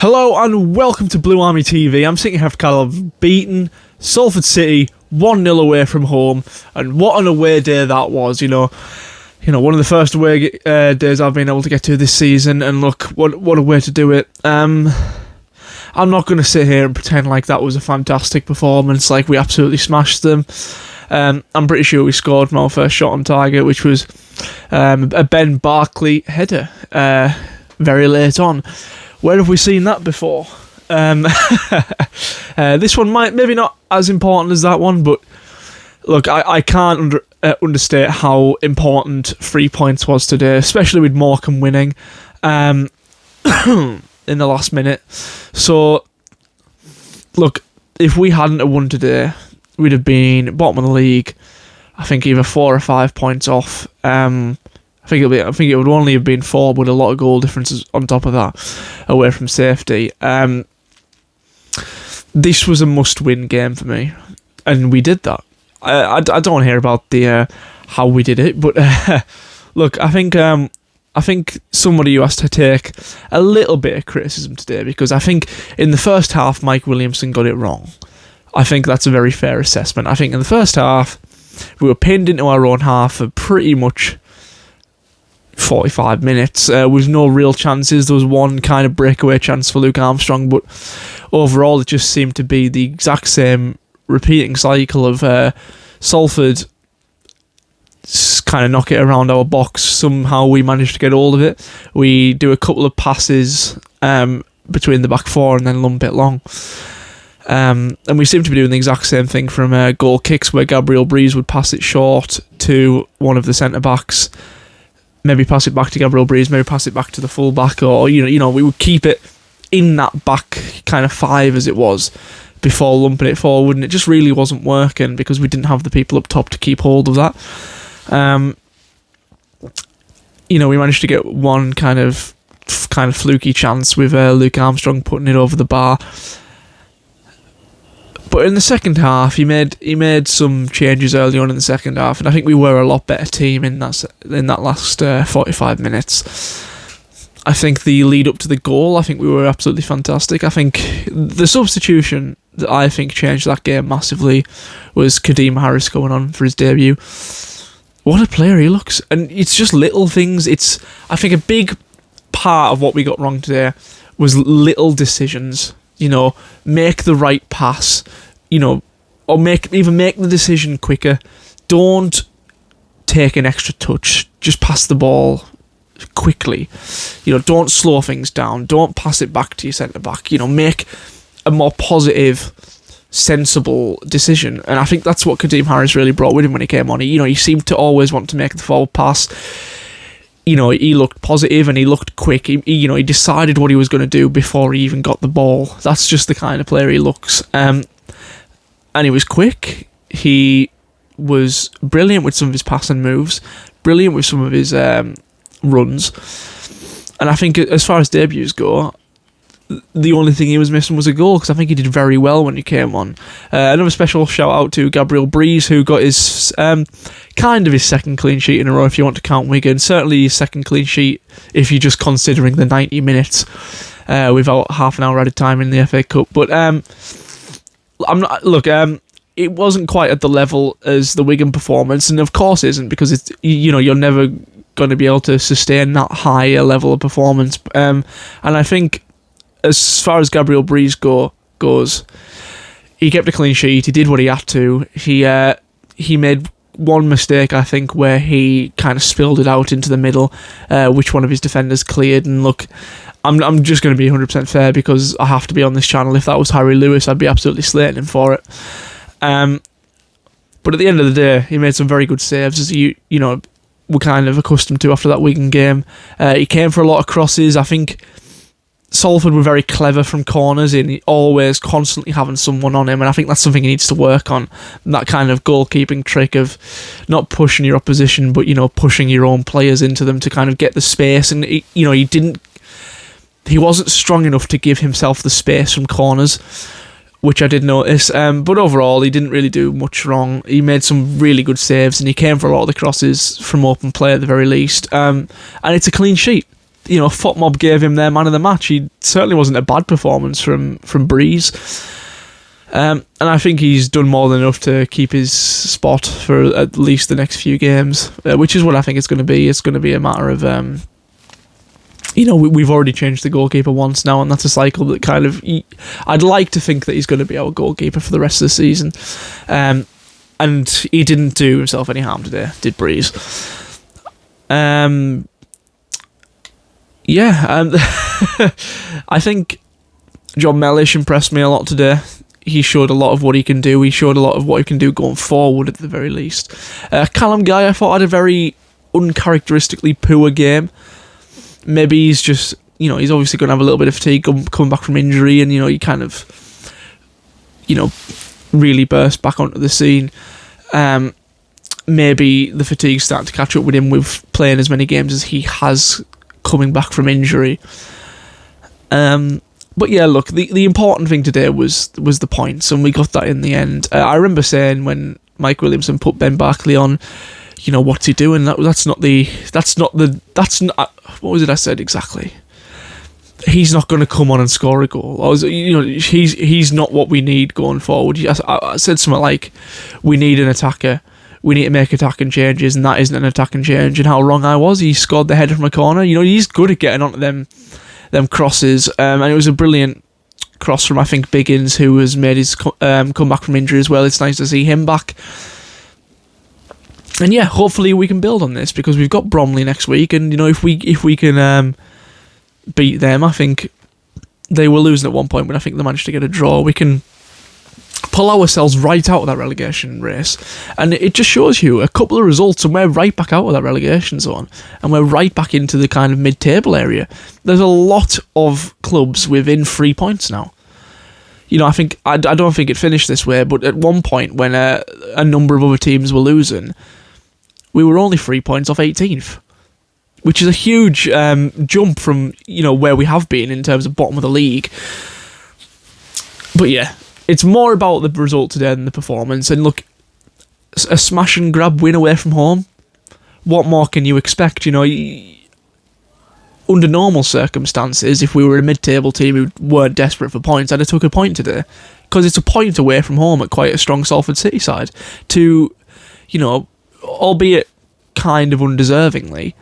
Hello and welcome to Blue Army TV. I'm sitting here for Carlisle beaten Salford City 1-0 away from home, and what an away day that was. You know, one of the first away days I've been able to get to this season, and look, what a way to do it. I'm not going to sit here and pretend like that was a fantastic performance, like we absolutely smashed them. I'm pretty sure we scored from our first shot on target, which was a Ben Barkley header very late on. Where have we seen that before? This one maybe not as important as that one, but look, I can't understate how important 3 points was today, especially with Morecambe winning in the last minute. So, look, if we hadn't have won today, we'd have been bottom of the league. I think either 4 or 5 points off. I think it would only have been 4, with a lot of goal differences on top of that, away from safety. This was a must-win game for me, and we did that. I don't want to hear about the how we did it, but look, I think somebody who has to take a little bit of criticism today, because I think in the first half Mike Williamson got it wrong. I think that's a very fair assessment. I think in the first half we were pinned into our own half for pretty much 45 minutes with no real chances. There was one kind of breakaway chance for Luke Armstrong, but overall it just seemed to be the exact same repeating cycle of Salford kind of knock it around our box. Somehow we managed to get hold of it. We do a couple of passes between the back four and then lump it long. And we seem to be doing the exact same thing from goal kicks, where Gabriel Breeze would pass it short to one of the centre-backs, maybe pass it back to Gabriel Breeze, maybe pass it back to the full-back, or we would keep it in that back kind of five as it was before lumping it forward, and it just really wasn't working because we didn't have the people up top to keep hold of that. We managed to get one kind of fluky chance with Luke Armstrong putting it over the bar. But in the second half, he made some changes early on in the second half, and I think we were a lot better team in that last 45 minutes. I think the lead up to the goal, I think we were absolutely fantastic. I think the substitution that I think changed that game massively was Kadeem Harris going on for his debut. What a player he looks. And it's just little things. I think a big part of what we got wrong today was little decisions. Make the right pass, or make the decision quicker. Don't take an extra touch. Just pass the ball quickly. Don't slow things down. Don't pass it back to your centre-back. Make a more positive, sensible decision. And I think that's what Kadeem Harris really brought with him when he came on. He seemed to always want to make the forward pass. He looked positive and he looked quick. He decided what he was going to do before he even got the ball. That's just the kind of player he looks. And he was quick. He was brilliant with some of his passing moves, brilliant with some of his runs. And I think as far as debuts go, the only thing he was missing was a goal, because I think he did very well when he came on. Another special shout out to Gabriel Breeze, who got his kind of his second clean sheet in a row, if you want to count Wigan. Certainly his second clean sheet if you're just considering the 90 minutes without half an hour added time in the FA Cup. But it wasn't quite at the level as the Wigan performance, and of course it isn't, because it's you're never going to be able to sustain that higher level of performance. And I think, as far as Gabriel Breeze goes, he kept a clean sheet. He did what he had to. He made one mistake, I think, where he kind of spilled it out into the middle, which one of his defenders cleared. And look, I'm just going to be 100% fair, because I have to be on this channel. If that was Harry Lewis, I'd be absolutely slating him for it. But at the end of the day, he made some very good saves, as we're kind of accustomed to after that Wigan game. He came for a lot of crosses. I think Salford were very clever from corners, in always constantly having someone on him, and I think that's something he needs to work on. That kind of goalkeeping trick of not pushing your opposition, but pushing your own players into them to kind of get the space. And he wasn't strong enough to give himself the space from corners, which I did notice. But overall, he didn't really do much wrong. He made some really good saves, and he came for a lot of the crosses from open play at the very least. And it's a clean sheet. FotMob gave him their man of the match. He certainly wasn't a bad performance from Breeze. And I think he's done more than enough to keep his spot for at least the next few games, which is what I think it's going to be. It's going to be a matter of, we've already changed the goalkeeper once now, and that's a cycle that kind of... I'd like to think that he's going to be our goalkeeper for the rest of the season. And he didn't do himself any harm today, did Breeze. I think John Mellish impressed me a lot today. He showed a lot of what he can do. He showed a lot of what he can do going forward at the very least. Callum Guy, I thought, had a very uncharacteristically poor game. Maybe he's just, he's obviously going to have a little bit of fatigue coming back from injury, and, he kind of, really burst back onto the scene. Maybe the fatigue's starting to catch up with him with playing as many games as he has coming back from injury. But yeah, look, the important thing today was the points, and we got that in the end. I remember saying when Mike Williamson put Ben Barkley on, what's he doing? What was it I said exactly? He's not going to come on and score a goal. He's not what we need going forward. I said something like, we need an attacker. We need to make attacking changes, and that isn't an attacking change. And how wrong I was. He scored the header from a corner. He's good at getting onto them crosses, and it was a brilliant cross from, I think, Biggins, who has made his comeback from injury as well. It's nice to see him back. And yeah, hopefully we can build on this, because we've got Bromley next week, and if we can beat them, I think they were losing at one point, but I think they managed to get a draw. We can pull ourselves right out of that relegation race, and it just shows you a couple of results and we're right back out of that relegation zone, and we're right back into the kind of mid-table area. There's a lot of clubs within 3 points now. I don't think it finished this way, but at one point when a number of other teams were losing, we were only 3 points off 18th, which is a huge jump from where we have been in terms of bottom of the league. But yeah, it's more about the result today than the performance. And look, a smash and grab win away from home, what more can you expect? Under normal circumstances, if we were a mid-table team who weren't desperate for points, I'd have took a point today, because it's a point away from home at quite a strong Salford City side to, albeit kind of undeservingly.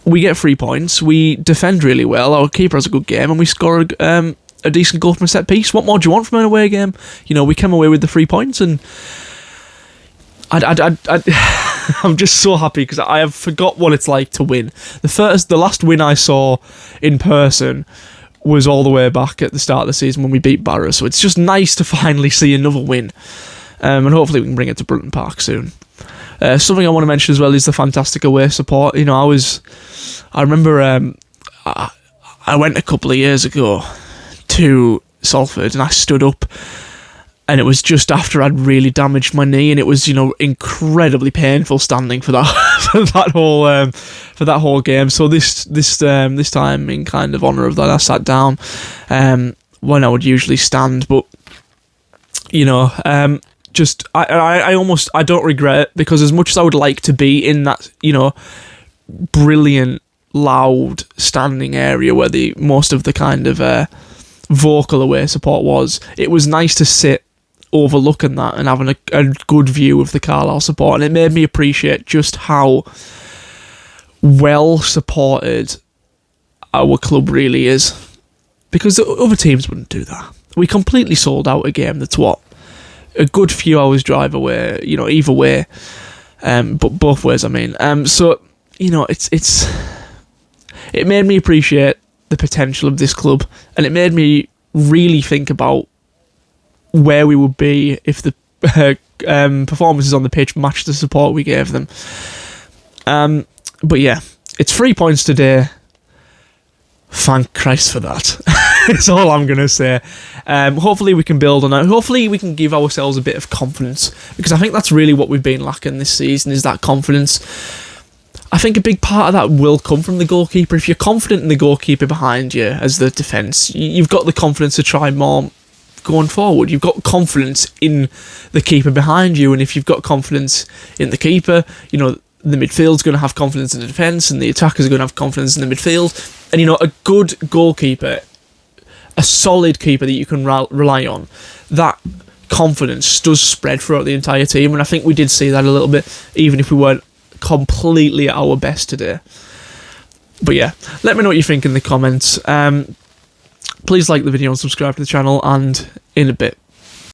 We get 3 points, we defend really well, our keeper has a good game, and we score a decent goal from a set piece. What more do you want from an away game? We came away with the 3 points, and I'm just so happy, because I have forgot what it's like to win. The last win I saw in person was all the way back at the start of the season when we beat Barrow, so it's just nice to finally see another win, and hopefully we can bring it to Brunton Park soon. Something I want to mention as well is the fantastic away support. I remember I went a couple of years ago to Salford, and I stood up, and it was just after I'd really damaged my knee, and it was incredibly painful standing for that for that whole game. So this time, in kind of honour of that, I sat down when I would usually stand, but I don't regret it, because as much as I would like to be in that brilliant loud standing area where most of the kind of vocal away support was, it was nice to sit overlooking that and having a good view of the Carlisle support, and it made me appreciate just how well supported our club really is, because the other teams wouldn't do that. We completely sold out a game that's a good few hours drive away, either way, but both ways, I mean. So it made me appreciate the potential of this club, and it made me really think about where we would be if the performances on the pitch matched the support we gave them. But yeah, it's 3 points today. Thank Christ for that. It's all I'm going to say. Hopefully we can build on that. Hopefully we can give ourselves a bit of confidence, because I think that's really what we've been lacking this season, is that confidence. I think a big part of that will come from the goalkeeper. If you're confident in the goalkeeper behind you as the defence, you've got the confidence to try more going forward. You've got confidence in the keeper behind you, and if you've got confidence in the keeper, the midfield's going to have confidence in the defence, and the attackers are going to have confidence in the midfield. And, you know, a good goalkeeper, a solid keeper that you can rely on, that confidence does spread throughout the entire team. And I think we did see that a little bit, even if we weren't completely at our best today. But yeah, let me know what you think in the comments. Please like the video and subscribe to the channel, and in a bit.